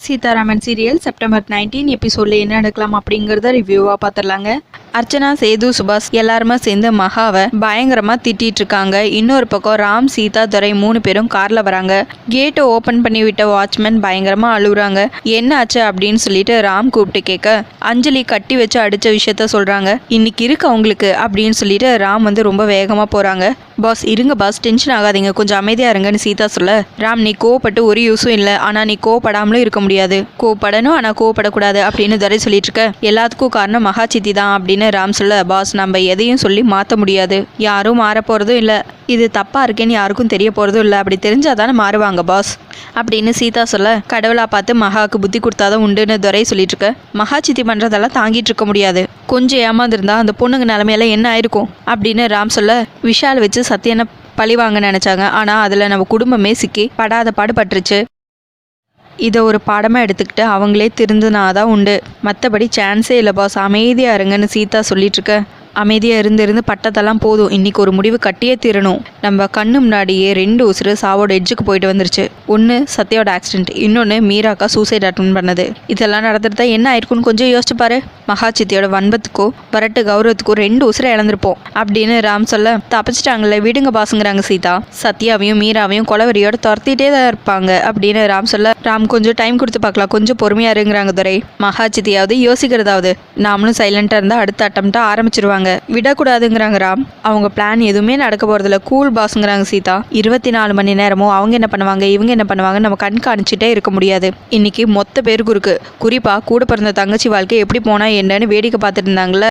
Sitharaman serial September 19 எபிசோட்ல என்ன நடக்கலாம் அப்படிங்கறத ரிவ்யூவா பார்த்துடலாங்க. அர்ச்சனா, சேது, சுபாஷ் எல்லாருமே சேர்ந்து மகாவை பயங்கரமா திட்டிட்டு இருக்காங்க. இன்னொரு பக்கம் ராம், சீதா, துரை 3 பேரும் கார்ல வராங்க. கேட்டை ஓபன் பண்ணி விட்ட வாட்ச்மேன் பயங்கரமா அழுகுறாங்க. என்ன ஆச்சு அப்படின்னு சொல்லிட்டு ராம் கூப்பிட்டு கேட்க, அஞ்சலி கட்டி வச்சு அடிச்ச விஷயத்த சொல்றாங்க. இன்னைக்கு இருக்கு அவங்களுக்கு அப்படின்னு சொல்லிட்டு ராம் ரொம்ப வேகமா போறாங்க. பாஸ் இருங்க பாஸ், டென்ஷன் ஆகாதீங்க, கொஞ்சம் அமைதியா இருங்கன்னு சீதா சொல்ல, ராம் நீ கோவப்பட்டு ஒரு யூஸும் இல்லை, ஆனா நீ கோவப்படாமலும் இருக்க முடியாது, கோவப்படணும் ஆனா கோவப்படக்கூடாது அப்படின்னு துரை சொல்லிட்டு இருக்க. எல்லாத்துக்கும் காரணம் மகா சித்தி தான் அப்படின்னு ராம் சொல்ல, பாஸ் நம்ம எதையும் சொல்லி மாற்ற முடியாது, யாரும் மாற போறதும் இல்லை, இது தப்பா இருக்கேன்னு யாருக்கும் தெரிய போறதும் இல்லை, அப்படி தெரிஞ்சாதானே மாறுவாங்க பாஸ் அப்படின்னு சீதா சொல்ல, கடவுளா பார்த்து மகாவுக்கு புத்தி கொடுத்தாதான் உண்டுன்னு துரை சொல்லிட்டு இருக்க. மகா சித்தி பண்றதெல்லாம் தாங்கிட்டு இருக்க முடியாது, கொஞ்சம் ஏமாந்துருந்தா அந்த பொண்ணுங்க நிலைமையெல்லாம் என்ன ஆயிருக்கும் அப்படின்னு ராம் சொல்ல, விஷால் வச்சு சத்தியனை பழி வாங்க நினைச்சாங்க, ஆனா அதுல நம்ம குடும்பமே சிக்கி படாத பாடுபட்டுருச்சு, இதை ஒரு பாடமாக எடுத்துக்கிட்டு அவங்களே திருந்தினாதான் உண்டு, மற்றபடி சான்ஸே இல்லை பாஸ், அமைதியாக இருங்கன்னு சீதா சொல்லிட்டு இருக்க. அமைதியாக இருந்து பட்டதெல்லாம் போதும், இன்னைக்கு ஒரு முடிவு கட்டியே தீரணும். நம்ம கண்ணு முன்னாடியே 2 உசுறு சாவோட எட்ஜுக்கு போயிட்டு வந்துருச்சு. ஒன்று சத்யாவோட ஆக்சிடென்ட், இன்னொன்று மீராக்கா சூசைட் அட்டன் பண்ணது. இதெல்லாம் நடந்துட்டு என்ன ஆயிருக்குன்னு கொஞ்சம் யோசிச்சு பாரு. மகா சித்தியோட வன்பத்துக்கும் வரட்டு கௌரவத்துக்கும் 2 உசுரை இழந்திருப்போம் அப்படின்னு ராம் சொல்ல, தப்பிச்சிட்டாங்களே விடுங்க பாசுங்கிறாங்க சீதா. சத்யாவையும் மீராவையும் கொலவரியோட துரத்திட்டே தான் இருப்பாங்க அப்படின்னு ராம் சொல்ல, ராம் கொஞ்சம் டைம் கொடுத்து பார்க்கலாம், கொஞ்சம் பொறுமையா இருங்கிறாங்க துரை. மகா சித்தியாவது யோசிக்கிறதாவது, நாமளும் சைலண்டா இருந்தா அடுத்த அட்டம்ப்டா ஆரம்பிச்சிருவாங்க, விடக்கூடாதுங்கிறாங்க ராம். அவங்க பிளான் எதுவுமே நடக்க போறதில்ல, கூல் பாஸ்ங்கிறாங்க சீதா. 24 மணி நேரமும் அவங்க என்ன பண்ணுவாங்க இவங்க என்ன பண்ணுவாங்க நம்ம கண்காணிச்சுட்டே இருக்க முடியாது. இன்னைக்கு மொத்த பேருக்கு இருக்கு, குறிப்பா கூட பிறந்த தங்கச்சி வாழ்க்கை எப்படி போனா என்னன்னு வேடிக்கை பார்த்துட்டு இருந்தாங்களே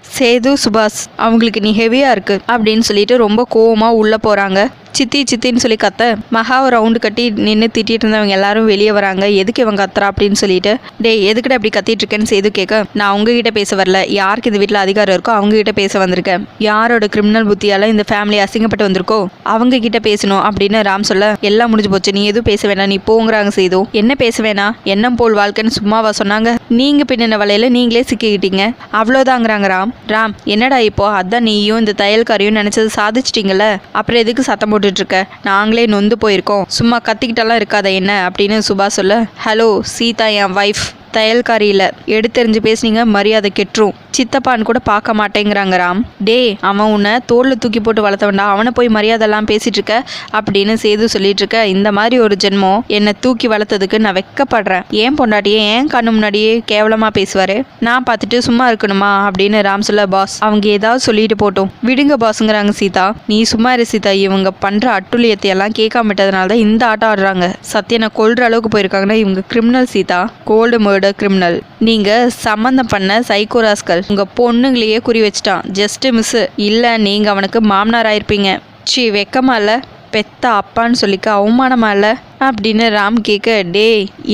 சேது, சுபாஷ், அவங்களுக்கு நீ ஹெவியா இருக்கு அப்படின்னு சொல்லிட்டு ரொம்ப கோவமா உள்ள போறாங்க. சித்தி சித்தின்னு சொல்லி கத்த, மகாவை ரவுண்டு கட்டி நின்று திட்டிட்டு இருந்தவங்க எல்லாரும் வெளியே வராங்க. எதுக்கு இவங்க கத்துறா அப்படின்னு சொல்லிட்டு, டே எதுக்கிட்ட அப்படி கத்திட்டு இருக்கேன்னு சேது கேட்க, நான் உங்ககிட்ட பேச வரல, யாருக்கு இந்த வீட்டில் அதிகாரம் இருக்கோ அவங்க கிட்ட பேச வந்திருக்கேன், யாரோட கிரிமினல் புத்தியால இந்த ஃபேமிலி அசிங்கப்பட்டு வந்திருக்கோ அவங்க கிட்ட பேசணும் அப்படின்னு ராம் சொல்ல, எல்லாம் முடிஞ்சு போச்சு, நீ எதுவும் பேச வேணாம், நீ போங்கிறாங்க சேது. என்ன பேச வேணாம், எண்ணம் போல் வாழ்க்கைன்னு சும்மாவா சொன்னாங்க, நீங்க பின்ன வலையில நீங்களே சிக்கிக்கிட்டீங்க அவ்வளோதாங்கிறாங்க ராம். ராம் என்னடா இப்போ, அதான் நீயும் இந்த தையல்காரையும் நினைச்சது சாதிச்சிட்டீங்கல்ல, அப்புறம் எதுக்கு சத்தம் போட்டு இருக்க, நாங்களே நொந்து போயிருக்கோம், சும்மா கத்திக்கிட்டெல்லாம் இருக்காத என்ன அப்படின்னு சுபா சொல்ல, ஹலோ சீதா என் வைஃப், தையல்காரியில் எடுத்தெறிஞ்சு பேசுனீங்க மரியாதை கெட்டுரும், சித்தப்பான்னு கூட பார்க்க மாட்டேங்கிறாங்க ராம். டே அவன் உன்னை தோளில் தூக்கி போட்டு வளர்த்தவன்டா, அவனை போய் மரியாதைலாம் பேசிட்டு இருக்க அப்படின்னு சேது சொல்லிட்டு இருக்க. இந்த மாதிரி ஒரு ஜென்மம் என்னை தூக்கி வளர்த்ததுக்கு நான் வெக்கப்படுறேன், ஏன் பொண்டாட்டியே ஏன் கண்ணு முன்னாடியே கேவலமா பேசுவாரு, நான் பார்த்துட்டு சும்மா இருக்கணுமா அப்படின்னு ராம் சொல்ல, பாஸ் அவங்க ஏதாவது சொல்லிட்டு போட்டோம் விடுங்க பாஸுங்கிறாங்க சீதா. நீ சும்மா இரு சீதா, இவங்க பண்ற அட்டுழியத்தை எல்லாம் கேட்காம விட்டதுனால தான் இந்த ஆட்டம் ஆடுறாங்க, சத்தியனை கொல்ற அளவுக்கு போயிருக்காங்கன்னா இவங்க கிரிமினல் சீதா, கோல்டு கிரிமினல், நீங்க சம்பந்தம் பண்ண சைக்கோராஸ்கள், உங்க பொண்ணுங்களையே குறி வச்சுட்டான், ஜஸ்ட் மிஸ் இல்ல நீங்க அவனுக்கு மாமனார் ஆயிருப்பீங்க, சி வெக்கமா இல்ல, பெத்த அப்பான்னு சொல்லிக்க அவமானமா இல்ல அப்படின்னு ராம் கேட்க, டே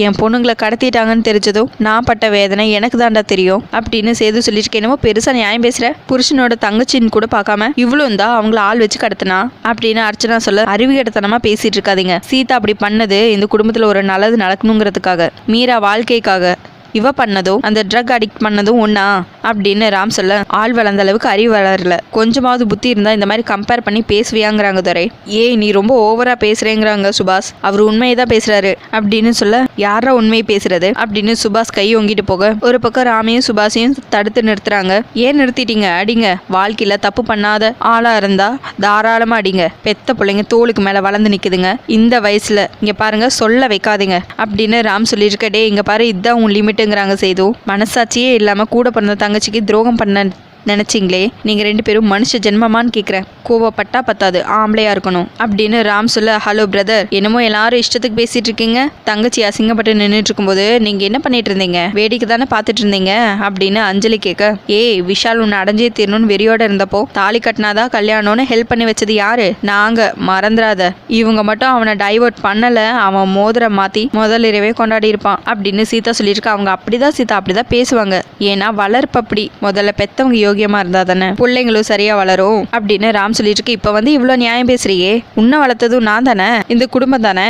என் பொண்ணுங்களை கடத்திட்டாங்கன்னு தெரிஞ்சதும் நான் பட்ட வேதனை எனக்கு தாண்டா தெரியும் அப்படின்னு சேது சொல்லிட்டு, என்னமோ பெருசா நியாயம் பேசுற, புருஷனோட தங்கச்சின்னு கூட பார்க்காம இவ்வளோ இருந்தா அவங்கள ஆள் வச்சு கடத்தினா அப்படின்னு அர்ச்சனா சொல்ல, அறிவுகேட்டத்தனமா பேசிட்டு இருக்காதீங்க, சீதா அப்படி பண்ணது இந்த குடும்பத்துல ஒரு நல்லது நடக்கணுங்கிறதுக்காக, மீரா வாழ்க்கைக்காக, இவ பண்ணதும் அந்த ட்ரக் அடிக்ட் பண்ணதும் ஒண்ணா அப்படின்னு ராம் சொல்ல, ஆள் வளர்ந்த அளவுக்கு அறிவு வளரல, கொஞ்சமாவது புத்தி இருந்தா இந்த மாதிரி கம்பேர் பண்ணி பேசுவியாங்கிறாங்க துரை. ஏய் நீ ரொம்ப ஓவரா பேசுறேங்கிறாங்க சுபாஷ், அவர் உண்மையை தான் பேசுறாரு அப்படின்னு சொல்ல, யாரா உண்மையை பேசுறது அப்படின்னு சுபாஷ் கை ஓங்கிட்டு போக, ஒரு பக்கம் ராமையும் சுபாஷையும் தடுத்து நிறுத்துறாங்க. ஏன் நிறுத்திட்டீங்க, அடிங்க, வாழ்க்கையில தப்பு பண்ணாத ஆளா இருந்தா தாராளமா அடிங்க, பெத்த பிள்ளைங்க தோளுக்கு மேல வளர்ந்து நிக்குதுங்க இந்த வயசுல, இங்க பாருங்க சொல்ல வைக்காதீங்க அப்படின்னு ராம் சொல்லியிருக்க. டே இங்க பாரு இதுதான் உன் லிமிட் சேது, மனசாட்சியே இல்லாம கூட பிறந்த தங்கச்சிக்கு துரோகம் பண்ண நினைச்சிங்களே, நீங்க 2 பேரும் மனுஷ ஜென்மமான்னு கேட்குறேன், கோவப்பட்டா பத்தாது ஆம்பளையா இருக்கணும் அப்படின்னு ராம் சொல்ல, ஹலோ பிரதர் என்னமோ எல்லாரும் இஷ்டத்துக்கு பேசிட்டு இருக்கீங்க, தங்கச்சி அசிங்கப்பட்டு நின்றுட்டு இருக்கும்போது நீங்க என்ன பண்ணிட்டு இருந்தீங்க, வேடிக்கை தானே பார்த்துட்டு இருந்தீங்க அப்படின்னு அஞ்சலி கேட்க, ஏய் விஷால் உன்னை அடைஞ்சே தீரணும்னு வெறியோட இருந்தப்போ தாலி கட்டினாதான் கல்யாணம்னு ஹெல்ப் பண்ணி வச்சது யாரு, நாங்க, மறந்துடாத, இவங்க மட்டும் அவனை டைவர்ட் பண்ணல, அவன் மோதிர மாத்தி முதல் இரவே கொண்டாடி இருப்பான் அப்படின்னு சீதா சொல்லியிருக்க. அவங்க அப்படிதான் சீதா அப்படிதான் பேசுவாங்க, ஏன்னா வளர்ப்பு அப்படி, முதல்ல பெத்தவங்க யோகியமா இருந்தா தானே பிள்ளைங்களும் சரியா வளரும் அப்படின்னு ராம் சொல்லிட்டு இருக்கு. இப்ப இவ்வளவு நியாயம் பேசுறியே, உன்னை வளர்த்ததும் நான் தானே, இந்த குடும்பம் தானே,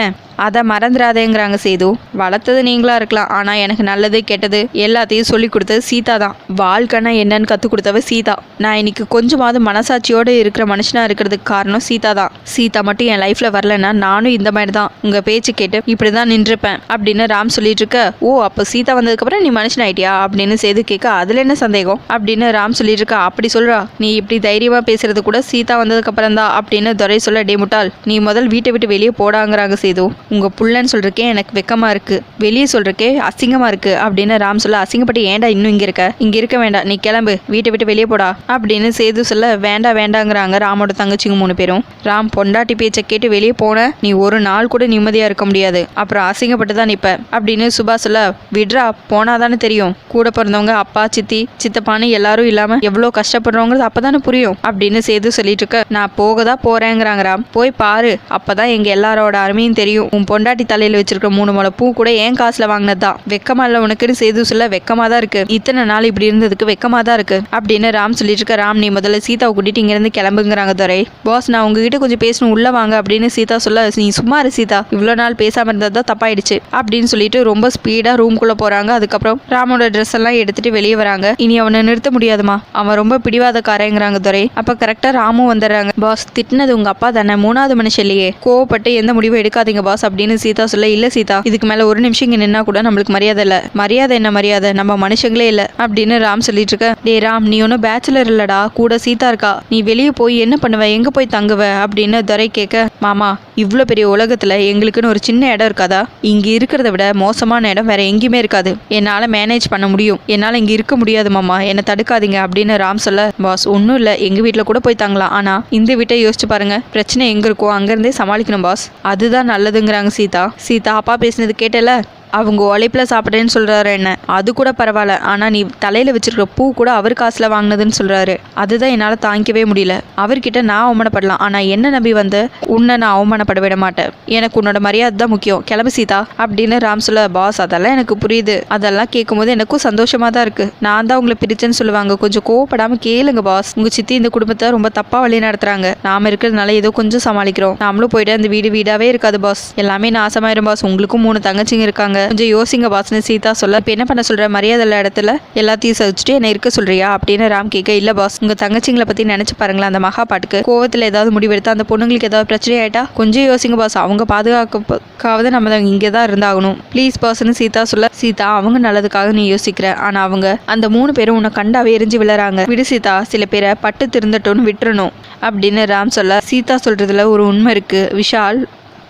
அதை மறந்துடாதேங்கிறாங்க சேது. வளர்த்தது நீங்களா இருக்கலாம், ஆனா எனக்கு நல்லது கெட்டது எல்லாத்தையும் சொல்லி கொடுத்தது சீதா தான். வாழ்க்கைனா என்னன்னு கத்து கொடுத்தவ சீதா. நான் இன்னைக்கு கொஞ்சமாவது மனசாட்சியோட இருக்கிற மனுஷனா இருக்கிறதுக்கு காரணம் சீதா தான். சீதா மட்டும் என் லைஃப்ல வரலன்னா நானும் இந்த மாதிரி தான் உங்க பேச்சு கேட்டு இப்படிதான் நின்றுப்பேன் அப்படின்னு ராம் சொல்லிட்டு இருக்க. ஓ, அப்ப சீதா வந்ததுக்கு அப்புறம் நீ மனுஷன் ஆயிட்டியா அப்படின்னு சேது கேட்க. அதுல என்ன சந்தேகம் அப்படின்னு ராம் சொல்லிட்டு இருக்கா. அப்படி சொல்றா, நீ இப்படி தைரியமா பேசுறது கூட சீதா வந்ததுக்கு அப்புறம் தான் அப்படின்னு துரை சொல்ல. டே முட்டாள், நீ முதல் வீட்டை விட்டு வெளியே போடாங்கிறாங்க சேது. உங்க புள்ளன்னு சொல்றக்கே எனக்கு வெக்கமா இருக்கு, வெளியே சொல்றக்கே அசிங்கமா இருக்கு அப்படின்னு ராம் சொல்ல. அசிங்கப்பட்டு ஏன்டா இன்னும் இங்க இருக்க? இங்க இருக்க வேண்டாம், நீ கிளம்பு, வீட்டை விட்டு வெளியே போடா அப்படின்னு சேது சொல்ல. வேண்டாங்கிறாங்க ராமோட தங்கச்சிங்க 3 பேரும். ராம், பொண்டாட்டி பேச்சை கேட்டு வெளியே போன நீ ஒரு நாள் கூட நிம்மதியா இருக்க முடியாது, அப்புறம் அசிங்கப்பட்டு தான் நிப்ப அப்படின்னு சுபா சொல்ல. விட்ரா, போனாதானே தெரியும் கூட பிறந்தவங்க அப்பா சித்தி சித்தப்பான்னு எல்லாரும் இல்லாம எவ்வளவு கஷ்டப்படுறவங்கிறது அப்பதானே புரியும் அப்படின்னு சேது சொல்லிட்டு இருக்க. நான் போகதான் போறேங்கிறாங்க ராம். போய் பாரு, அப்பதான் எங்க எல்லாரோட அருமையும் தெரியும். உன் பொண்டாட்டி தலையில வச்சிருக்க 3 முளை பூ கூட என் காசுல வாங்கினதுதான். வெக்கமா இல்ல உனக்குன்னு சேது சொல்ல. வெக்கமா தான் இருக்கு, இத்தனை நாள் இப்படி இருந்ததுக்கு வெக்கமா தான் இருக்கு அப்படின்னு ராம் சொல்லிட்டு இருக்க. ராம், நீ முதல்ல சீதாவை கூட்டிட்டு இங்க இருந்து கிளம்புங்கிறாங்க துரை. பாஸ், நான் உங்ககிட்ட கொஞ்சம் பேசணும், உள்ள வாங்க அப்படின்னு சீதா சொல்ல. நீ சும்மா இரு சீதா, இவ்வளவு நாள் பேசாம இருந்ததுதான் தப்பாயிடுச்சு அப்படின்னு சொல்லிட்டு ரொம்ப ஸ்பீடா ரூம்குள்ள போறாங்க. அதுக்கப்புறம் ராமோட ட்ரெஸ் எல்லாம் எடுத்துட்டு வெளியே வராங்க. இனி அவனை நிறுத்த முடியாதுமா, அவன் ரொம்ப பிடிவாதக்காரங்கிறாங்க துரை. அப்ப கரெக்டா ராமும் வந்துடுறாங்க. பாஸ், திட்டினது உங்க அப்பா தானே, 3வது மனுஷன் இல்லையே, கோவப்பட்டு எந்த முடிவும் எடுக்காதீங்க பாஸ் அப்படின்னு சீதா சொல்ல. இல்ல சீதா, இதுக்கு மேல ஒரு நிமிஷம் இங்க நின்னா கூட நம்மளுக்கு மரியாதை இல்ல. மரியாதை என்ன மரியாதை, நம்ம மனுஷங்களே இல்ல அப்படின்னு ராம் சொல்லிட்டு இருக்க. டே ராம், நீ ஒன்னும் பேச்சுலர் இல்லடா, கூட சீதா இருக்கா. நீ வெளியே போய் என்ன பண்ணுவ, எங்க போய் தங்குவ அப்படின்னு துரை கேட்க. மாமா, இவ்வளவு பெரிய உலகத்துல எங்களுக்குன்னு ஒரு சின்ன இடம் இருக்காதா? இங்க இருக்கிறத விட மோசமான இடம் வேற எங்கேயுமே இருக்காது. என்னால மேனேஜ் பண்ண முடியும், என்னால இங்க இருக்க முடியாது மாமா, என்னை தடுக்காதீங்க அப்படின்னு ராம் சொல்ல. பாஸ், ஒன்னும் இல்ல, எங்க வீட்டுல கூட போய் தங்கலாம், ஆனா இந்த வீட்டை யோசிச்சு பாருங்க, பிரச்சனை எங்க இருக்கோ அங்க இருந்தே சமாளிக்கணும் பாஸ், அதுதான் நல்லதுங்கிறாங்க சீதா. சீதா, அப்பா பேசினது கேட்டல, அவங்க உழைப்பில் சாப்பிட்றேன்னு சொல்கிறாரு என்ன, அது கூட பரவாயில்ல, ஆனால் நீ தலையில் வச்சிருக்கிற பூ கூட அவர் காசில் வாங்கினதுன்னு சொல்கிறாரு. அதுதான் என்னால் தாங்கிக்கவே முடியல. அவர்கிட்ட நான் அவமானப்படலாம், ஆனால் என்ன நம்பி வந்து உன்னை நான் அவமானப்பட விட மாட்டேன். எனக்கு உன்னோட மரியாதை தான் முக்கியம், கிளம்பு சீதா அப்படின்னு ராம் சொல்ல. பாஸ், அதெல்லாம் எனக்கு புரியுது, அதெல்லாம் கேட்கும்போது எனக்கும் சந்தோஷமாக தான் இருக்குது. நான் தான் உங்களை பிரிச்சேன்னு சொல்லுவாங்க, கொஞ்சம் கோவப்படாமல் கேளுங்க பாஸ். உங்கள் சித்தி இந்த குடும்பத்தை ரொம்ப தப்பாக வழி நடத்துகிறாங்க. நாம இருக்கிறதுனால ஏதோ கொஞ்சம் சமாளிக்கிறோம். நாமளும் போயிட்டு அந்த வீடாவே இருக்காது பாஸ், எல்லாமே நாசமாயிரும் பாஸ். உங்களுக்கும் 3 தங்கச்சிங்க இருக்காங்க, கொஞ்சம் யோசிங்க பாஸ்னு சீதா சொல்ல. இப்போ என்ன பண்ண சொல்ற, மரியாதை இடத்துல எல்லாத்தையும் சதிச்சுட்டு என்ன இருக்க சொல்றியா அப்படின்னு ராம் கேட்க. இல்ல பாஸ், உங்க தங்கச்சிங்களை பத்தி நினைச்சு பாருங்களேன், அந்த மகா பாட்டுக்கு கோவத்துல ஏதாவது முடிவெடுத்தா அந்த பொண்ணுங்களுக்கு ஏதாவது பிரச்சனை ஆயிட்டா கொஞ்சம் யோசிங்க பாஸ். அவங்க பாதுகாக்காவது நம்ம இங்கே தான் இருந்தாகணும் ப்ளீஸ் பாஸ்னு சீதா சொல்ல. சீதா, அவங்க நல்லதுக்காக நீ யோசிக்கிற, ஆனா அவங்க அந்த 3 பேரும் உன்னை கண்டாவே எரிஞ்சு விழறாங்க. விடு சீதா, சில பேரை பட்டு திருந்தட்டோன்னு விட்டுறணும் அப்படின்னு ராம் சொல்ல. சீதா சொல்றதுல ஒரு உண்மை இருக்கு. விஷால்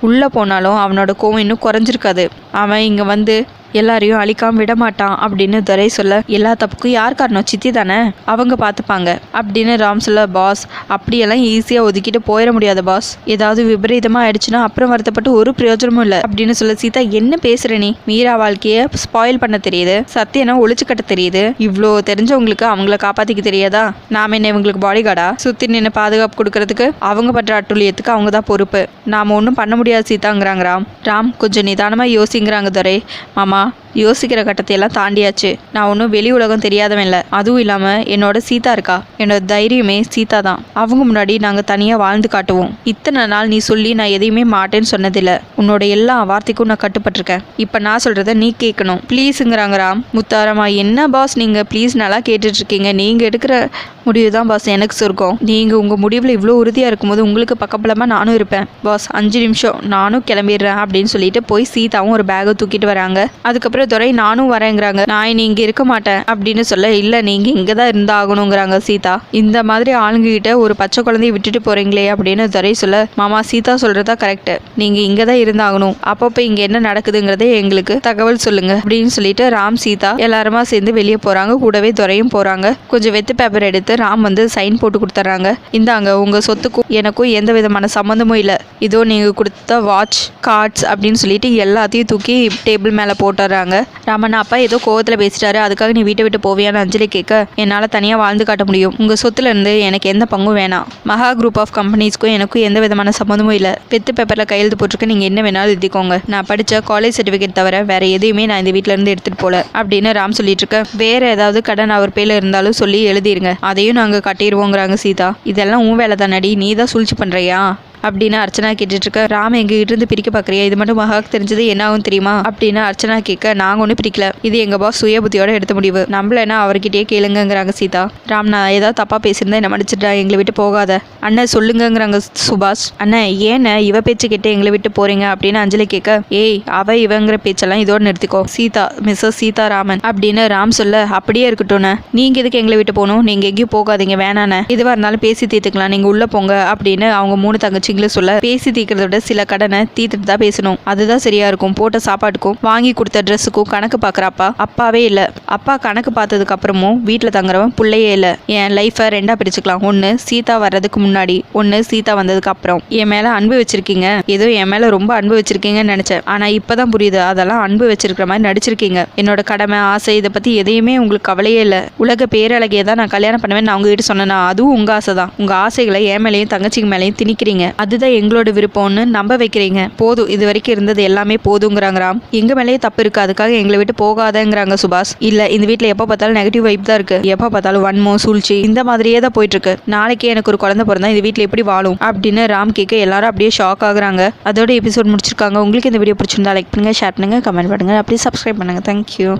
உள்ளே போனாலும் அவனோட கோவம் இன்னும் குறைஞ்சிருக்காது. அவன் இங்கே வந்து எல்லாரையும் அழிக்காம விட மாட்டான் அப்படின்னு துரை சொல்ல. எல்லா தப்புக்கும் யார் காரணம், சித்தி தானே, அவங்க பார்த்துப்பாங்க அப்படின்னு ராம் சொல்ல. பாஸ், அப்படியெல்லாம் ஈஸியாக ஒதுக்கிட்டு போயிட முடியாது பாஸ், ஏதாவது விபரீதமாக ஆயிடுச்சுன்னா அப்புறம் வருத்தப்பட்டு ஒரு பிரயோஜனமும் இல்லை அப்படின்னு சொல்ல. சீதா, என்ன பேசுற நீ? மீரா வாழ்க்கையை ஸ்பாயில் பண்ண தெரியுது, சத்தியனா ஒழிச்சு கட்ட தெரியுது, இவ்வளோ தெரிஞ்சவங்களுக்கு அவங்கள காப்பாற்றிக்க தெரியாதா? நாம என்ன இவங்களுக்கு பாடி கார்டா? சுற்றி நின்று பாதுகாப்பு கொடுக்கறதுக்கு? அவங்க பண்ற அட்டுழியத்துக்கு அவங்க தான் பொறுப்பு, நாம் ஒன்றும் பண்ண முடியாது சீதாங்கிறாங்க ராம். ராம், கொஞ்சம் நிதானமாக யோசிங்கிறாங்க துரை. மாமா, யோசிக்கிற கட்டத்தையெல்லாம் தாண்டியாச்சு. நான் ஒன்றும் வெளி உலகம் தெரியாதவன் இல்லை. அதுவும் இல்லாமல் என்னோட சீதா இருக்கா, என்னோட தைரியமே சீதா தான். அவங்க முன்னாடி நாங்கள் தனியாக வாழ்ந்து காட்டுவோம். இத்தனை நாள் நீ சொல்லி நான் எதையுமே மாட்டேன்னு சொன்னதில்லை. உன்னோட எல்லா வார்த்தைக்கும் நான் கட்டுப்பட்டிருக்கேன். இப்போ நான் சொல்கிறத நீ கேட்கணும் ப்ளீஸுங்கிறாங்க ராம். முத்தாரமா, என்ன பாஸ் நீங்கள் ப்ளீஸ் நல்லா கேட்டுட்ருக்கீங்க, நீங்கள் எடுக்கிற முடிவு தான் பாஸ் எனக்கு சொர்க்கம். நீங்கள் உங்கள் முடிவில் இவ்வளோ உறுதியாக இருக்கும்போது உங்களுக்கு பக்கபலமாக நானும் இருப்பேன் பாஸ். 5 நிமிஷம், நானும் கிளம்பிடுறேன் அப்படின்னு சொல்லிட்டு போய் சீதாவும் ஒரு பேக்கை தூக்கிட்டு வராங்க. அதுக்கப்புறம் துரை, நானும் வரேங்கிறாங்க. நான் இனி இங்கே இருக்க மாட்டேன் அப்படின்னு சொல்ல. இல்லை, நீங்கள் இங்கே தான் இருந்தாகணுங்கிறாங்க சீதா. இந்த மாதிரி ஆளுங்க கிட்ட ஒரு பச்சை குழந்தைய விட்டுட்டு போகிறீங்களே அப்படின்னு துரை சொல்ல. மாமா, சீதா சொல்கிறதா கரெக்டு, நீங்கள் இங்கே தான் இருந்தாகணும். அப்பப்போ இங்கே என்ன நடக்குதுங்கிறதே எங்களுக்கு தகவல் சொல்லுங்க அப்படின்னு சொல்லிட்டு ராம் சீதா எல்லாருமா சேர்ந்து வெளியே போகிறாங்க. கூடவே துரையும் போகிறாங்க. கொஞ்சம் வெத்து பேப்பர் எடுத்து ராம் வந்து சைன் போட்டு கொடுத்துட்றாங்க. இந்தாங்க, உங்கள் சொத்துக்கும் எனக்கும் எந்த விதமான சம்மந்தமும் இல்லை, இதோ நீங்கள் கொடுத்த வாட்ச் கார்ட்ஸ் அப்படின்னு சொல்லிட்டு எல்லாத்தையும் தூக்கி டேபிள் மேலே போட்டுறாங்க. ராமண்ணா, அப்பா ஏதோ கோவத்தில் பேசிட்டாரு, அதுக்காக நீ வீட்டை விட்டு போவியான்னு அஞ்சலி கேட்க. என்னால் தனியாக வாழ்ந்து காட்ட முடியும், உங்கள் சொத்துல இருந்து எனக்கு எந்த பங்கும் வேணாம். மகா குரூப் ஆஃப் கம்பெனிஸ்க்கும் எனக்கும் எந்த விதமான சம்மந்தமும் இல்லை. வெத்து பேப்பரில் கையெழுத்து போட்டிருக்கு, நீங்கள் என்ன வேணாலும் எழுதிக்கோங்க. நான் படித்த காலேஜ் சர்டிஃபிகேட் தவிர வேற எதையுமே நான் இந்த வீட்டில இருந்து எடுத்துகிட்டு போல அப்படின்னு ராம் சொல்லிட்டு இருக்க. வேற ஏதாவது கடன் அவர் பேர்ல இருந்தாலும் சொல்லி எழுதிருங்க, அதையும் நாங்கள் கட்டிடுவோங்கிறாங்க சீதா. இதெல்லாம் உன் வேலை தானடி, நீ தான் சூழ்ச்சி பண்ணுறியா அப்படின்னு அர்ச்சனா கேட்டுட்டு இருக்க. ராம் எங்ககிட்ட இருந்து பிரிக்க பாக்குறியா? இது மட்டும் மகாக்கு தெரிஞ்சது என்ன ஆகும் தெரியுமா அப்படின்னு அர்ச்சனா கேட்க, நாங்க ஒன்றும் பிரிக்கல, இது எங்க பாஸ் சுய புத்தியோட எடுத்த முடிவு, நம்மளனா அவர்கிட்டயே கேளுங்கிறாங்க சீதா. ராம், நான் ஏதாவது தப்பா பேசியிருந்தா என்ன மன்னிச்சிட்டா, எங்களை விட்டு போகாத அண்ணன் சொல்லுங்கிறாங்க சுபாஷ். அண்ணன் ஏன்னு இவ பேச்சு கேட்டு எங்களை விட்டு போறீங்க அப்படின்னு அஞ்சலி கேட்க, ஏய் அவ இவங்கிற பேச்செல்லாம் இதோட நிறுத்திக்கோ, சீதா மிஸ்ஸஸ் சீதாராமன் அப்படின்னு ராம் சொல்ல, அப்படியே இருக்கட்டும்ண்ணே, நீங்க எதுக்கு எங்களை விட்டு போகணும், நீங்க எங்கேயும் போகாதீங்க வேணாண்ணே, இதுவா இருந்தாலும் பேசி தீர்த்துக்கலாம், நீங்க உள்ள போங்க அப்படின்னு அவங்க 3 தங்கச்சிங்களும் சொல்ல, பேசி தீர்க்கிறத விட சில கடனை தீர்த்துட்டு தான் பேசணும், அதுதான் சரியா இருக்கும், போட்ட சாப்பாட்டுக்கும் வாங்கி கொடுத்த ட்ரெஸ்ஸுக்கும் கணக்கு பாக்குறாப்பா அப்பாவே இல்ல, அப்பா கணக்கு பார்த்ததுக்கு அப்புறமும் வீட்டுல தங்குறவன் பிள்ளையே இல்ல, என் லைஃபை 2ஆ பிரிச்சுக்கலாம், ஒன்னு சீதா வர்றதுக்கு முன்னாடி, ஒன்னு சீதா வந்ததுக்கு அப்புறம். என் மேல அன்பு வச்சிருக்கீங்க, ஏதோ என் மேல ரொம்ப அன்பு வச்சிருக்கீங்கன்னு நினைச்சேன், ஆனா இப்பதான் புரியுது அதெல்லாம் அன்பு வச்சிருக்கிற மாதிரி நடிச்சிருக்கீங்க, என்னோட கடமை ஆசை இதை பத்தி எதையுமே உங்களுக்கு கவலையே இல்ல, உலக பேரழகியை தான் நான் கல்யாணம் பண்ணுவேன் நான் உங்ககிட்ட சொன்னேன்னா அதுவும் உங்க ஆசை தான், உங்க ஆசைகளை என் மேலையும் தங்கச்சிங்க மேலையும் திணிக்கிறீங்க, அதுதான் எங்களோட விருப்பம்னு நம்ப வைக்கிறீங்க, போதும் இது வரைக்கும் இருந்தது எல்லாமே போதுங்கிறாங்க ராம், எங்க மேலேயே தப்பு இருக்கு, அதுக்காக எங்களை விட்டு போகாதங்கிறாங்க சுபாஷ். இல்ல இந்த வீட்டுல எப்ப பார்த்தாலும் நெகட்டிவ் வைப் தான் இருக்கு, எப்ப பார்த்தாலும் வன்மம் சூழ்ச்சி இந்த மாதிரியே தான் போயிட்டு இருக்கு, நாளைக்கே எனக்கு ஒரு குழந்தை பிறந்தா இந்த வீட்டுல எப்படி வாழும் அப்படின்னு ராம் கேட்க எல்லாரும் அப்படியே ஷாக் ஆகுறாங்க. அதோட எபிசோட் முடிச்சிருக்காங்க. உங்களுக்கு இந்த வீடியோ பிடிச்சிருந்தா லைக் பண்ணுங்க, ஷேர் பண்ணுங்க, கமெண்ட் பண்ணுங்க, அப்படியே சப்ஸ்கிரைப் பண்ணுங்க. தேங்க்யூ.